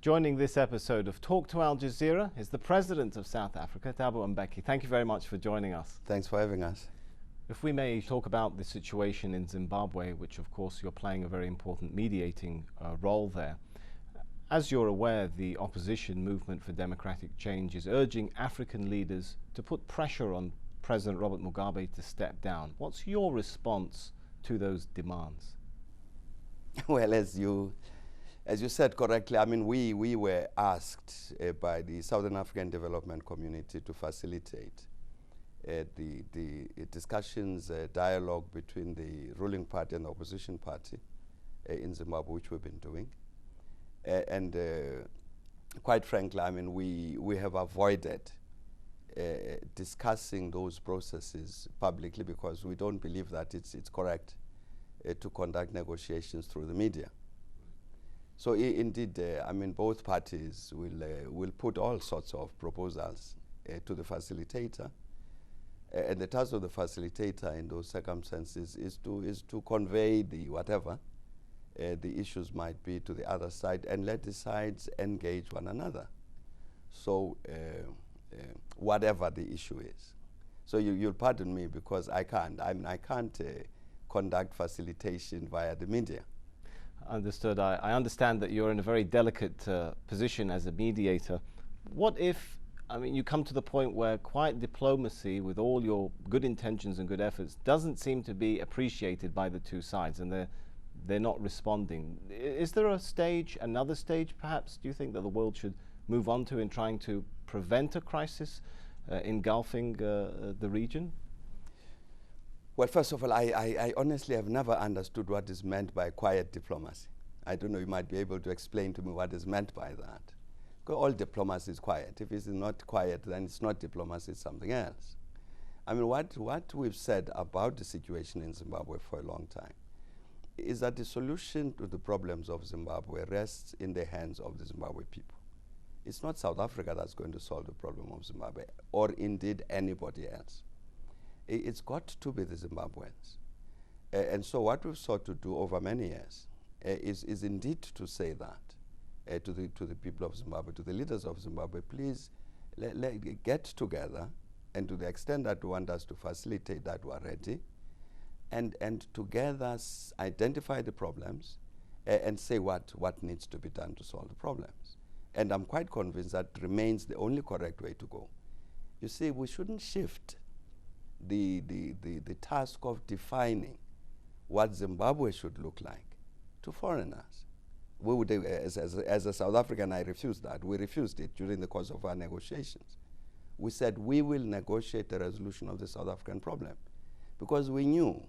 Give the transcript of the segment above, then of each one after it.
Joining this episode of Talk to Al Jazeera is the President of South Africa, Thabo Mbeki. Thank you very much for joining us. Thanks for having us. If we may talk about the situation in Zimbabwe, which of course you're playing a very important mediating role there. As you're aware, the opposition movement for democratic change is urging African leaders to put pressure on President Robert Mugabe to step down. What's your response to those demands? Well, as you said correctly, I mean, we were asked by the Southern African Development Community to facilitate the discussions, dialogue between the ruling party and the opposition party in Zimbabwe, which we've been doing. And quite frankly, I mean, we have avoided discussing those processes publicly because we don't believe that it's correct to conduct negotiations through the media. So indeed, I mean, both parties will put all sorts of proposals to the facilitator. And the task of the facilitator in those circumstances is to convey whatever the issues might be to the other side and let the sides engage one another. So whatever the issue is. So you'll pardon me because I can't conduct facilitation via the media. Understood. I understand that you're in a very delicate position as a mediator. What if, I mean, you come to the point where quiet diplomacy, with all your good intentions and good efforts, doesn't seem to be appreciated by the two sides, and they're not responding? Is there a stage, another stage perhaps, do you think, that the world should move on to in trying to prevent a crisis engulfing the region? Well, first of all, I honestly have never understood what is meant by quiet diplomacy. I don't know, you might be able to explain to me what is meant by that. Because all diplomacy is quiet. If it's not quiet, then it's not diplomacy, it's something else. I mean, what we've said about the situation in Zimbabwe for a long time is that the solution to the problems of Zimbabwe rests in the hands of the Zimbabwe people. It's not South Africa that's going to solve the problem of Zimbabwe, or indeed anybody else. It's got to be the Zimbabweans. And so what we've sought to do over many years is indeed to say that to the people of Zimbabwe, to the leaders of Zimbabwe, please get together, and to the extent that you want us to facilitate that, we are ready, and together identify the problems and say what needs to be done to solve the problems. And I'm quite convinced that remains the only correct way to go. You see, we shouldn't shift the task of defining what Zimbabwe should look like to foreigners. We would, as a South African, I refused that. We refused it during the course of our negotiations. We said we will negotiate a resolution of the South African problem because we knew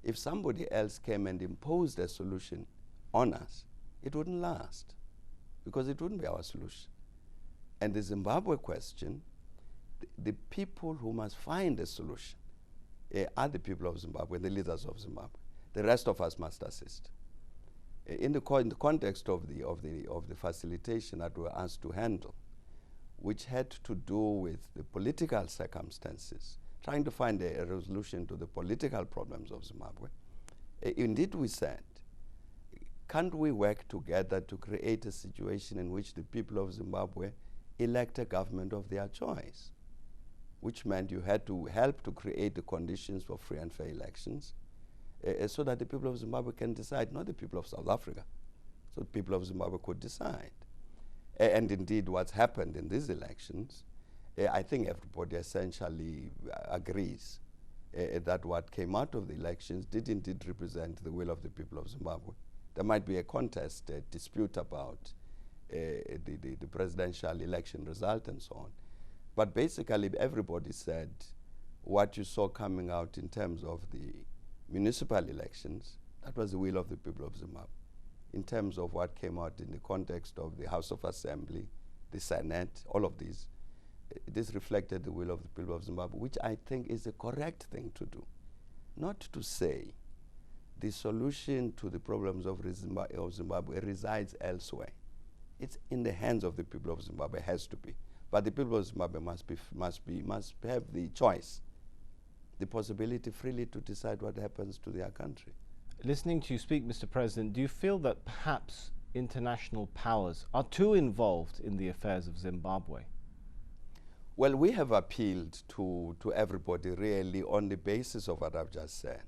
if somebody else came and imposed a solution on us, it wouldn't last because it wouldn't be our solution. And the Zimbabwe question, the people who must find a solution are the people of Zimbabwe, the leaders of Zimbabwe. The rest of us must assist. In the context of the facilitation that we were asked to handle, which had to do with the political circumstances, trying to find a resolution to the political problems of Zimbabwe, indeed we said, can't we work together to create a situation in which the people of Zimbabwe elect a government of their choice? Which meant you had to help to create the conditions for free and fair elections so that the people of Zimbabwe can decide, not the people of South Africa. So the people of Zimbabwe could decide. And indeed, what's happened in these elections, I think everybody essentially agrees that what came out of the elections did indeed represent the will of the people of Zimbabwe. There might be a contest, a dispute about the presidential election result and so on. But basically, everybody said what you saw coming out in terms of the municipal elections, that was the will of the people of Zimbabwe. In terms of what came out in the context of the House of Assembly, the Senate, all of these, this reflected the will of the people of Zimbabwe, which I think is the correct thing to do. Not to say the solution to the problems of Zimbabwe resides elsewhere. It's in the hands of the people of Zimbabwe, has to be. But the people of Zimbabwe must have the choice, the possibility freely to decide what happens to their country. Listening to you speak, Mr. President, do you feel that perhaps international powers are too involved in the affairs of Zimbabwe? Well, we have appealed to everybody really on the basis of what I've just said.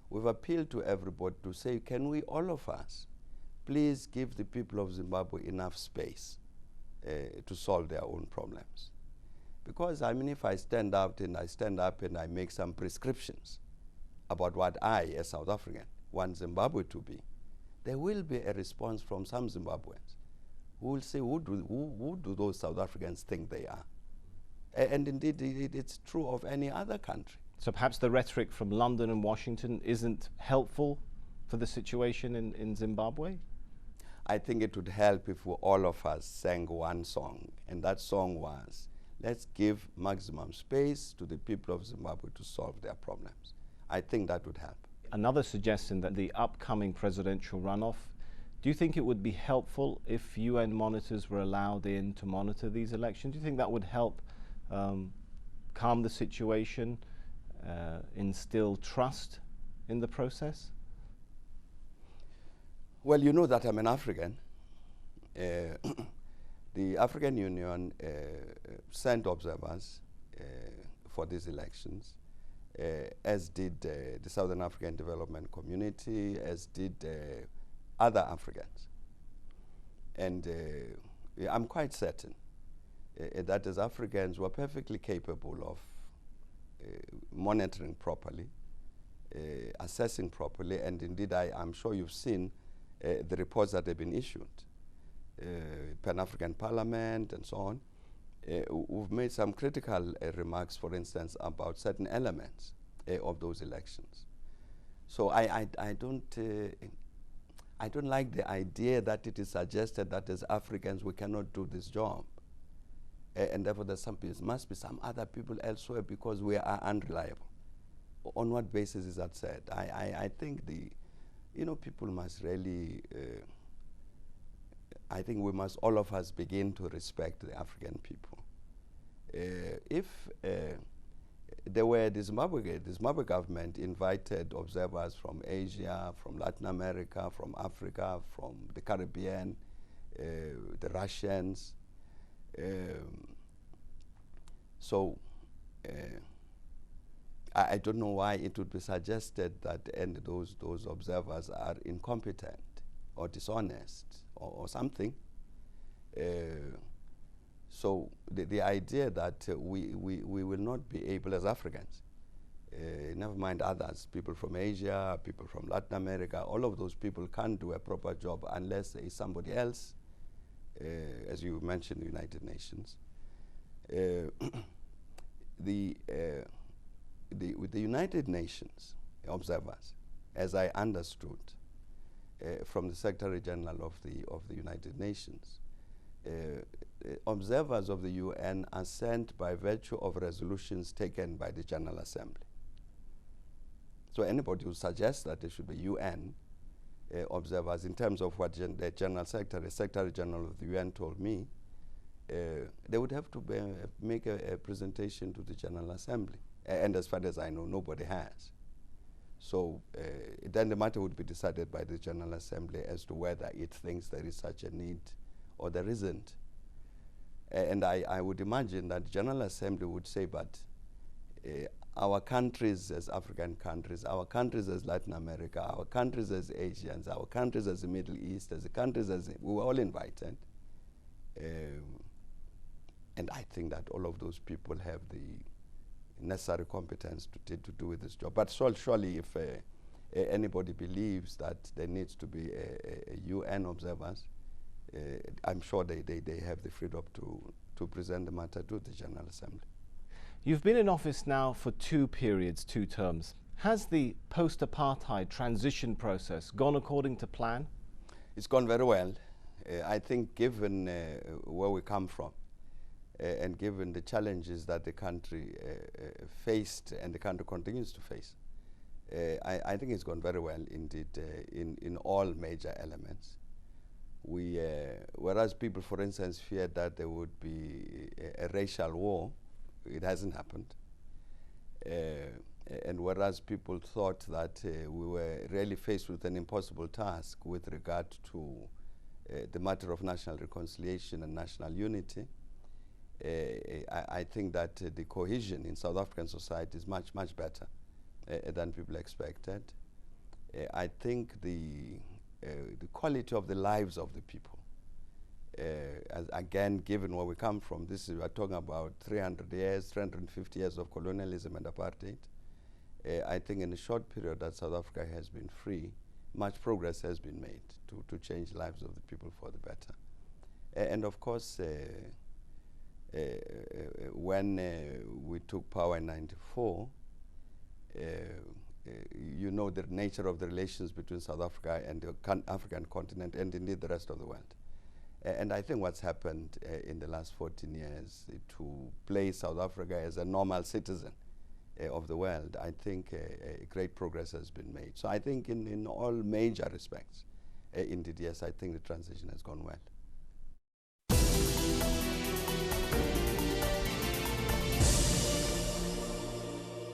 We've appealed to everybody to say, can we, all of us, please give the people of Zimbabwe enough space to solve their own problems. Because, I mean, if I stand up and I make some prescriptions about what I, as South African, want Zimbabwe to be, there will be a response from some Zimbabweans who will say, who do those South Africans think they are? And indeed, it's true of any other country. So perhaps the rhetoric from London and Washington isn't helpful for the situation in Zimbabwe? I think it would help if all of us sang one song, and that song was, let's give maximum space to the people of Zimbabwe to solve their problems. I think that would help. Another suggestion that the upcoming presidential runoff, do you think it would be helpful if UN monitors were allowed in to monitor these elections? Do you think that would help calm the situation, instill trust in the process? Well, you know that I'm an African. The African Union sent observers for these elections, as did the Southern African Development Community, as did other Africans. And I'm quite certain that as Africans were perfectly capable of monitoring properly, assessing properly, and indeed I'm sure you've seen the reports that have been issued, Pan-African Parliament and so on. We've made some critical remarks, for instance, about certain elements of those elections. So I don't like the idea that it is suggested that as Africans we cannot do this job. And therefore there must be some other people elsewhere because we are unreliable. On what basis is that said? I think people must really, I think we must, all of us, begin to respect the African people. If there were the Zimbabwe government invited observers from Asia, from Latin America, from Africa, from the Caribbean, the Russians. I don't know why it would be suggested that those observers are incompetent or dishonest or something. So the idea that we will not be able as Africans, never mind others, people from Asia, people from Latin America, all of those people can't do a proper job unless there is somebody else, as you mentioned, the United Nations. With the United Nations observers, as I understood from the Secretary General of the United Nations, observers of the UN are sent by virtue of resolutions taken by the General Assembly. So anybody who suggests that there should be UN observers, in terms of what the Secretary General of the UN told me, they would have to make a presentation to the General Assembly. And as far as I know, nobody has. So then the matter would be decided by the General Assembly as to whether it thinks there is such a need or there isn't. And I would imagine that the General Assembly would say, but our countries as African countries, our countries as Latin America, our countries as Asians, our countries as the Middle East, as the countries as, we were all invited. And I think that all of those people have the necessary competence to do with this job. But surely if anybody believes that there needs to be a UN observers, I'm sure they have the freedom to present the matter to the General Assembly. You've been in office now for 2 periods, 2 terms. Has the post-apartheid transition process gone according to plan? It's gone very well. I think given where we come from, and given the challenges that the country faced and the country continues to face, I think it's gone very well indeed in all major elements. Whereas people, for instance, feared that there would be a racial war, it hasn't happened. And whereas people thought that we were really faced with an impossible task with regard to the matter of national reconciliation and national unity, I think that the cohesion in South African society is much, much better than people expected. I think the quality of the lives of the people, as again, given where we come from, we are talking about 300 years, 350 years of colonialism and apartheid. I think in a short period that South Africa has been free, much progress has been made to change the lives of the people for the better. And of course, when we took power in '94, you know the nature of the relations between South Africa and the African continent, and indeed the rest of the world. And I think what's happened in the last 14 years to place South Africa as a normal citizen of the world, I think great progress has been made. So I think in all major respects, indeed, yes, I think the transition has gone well.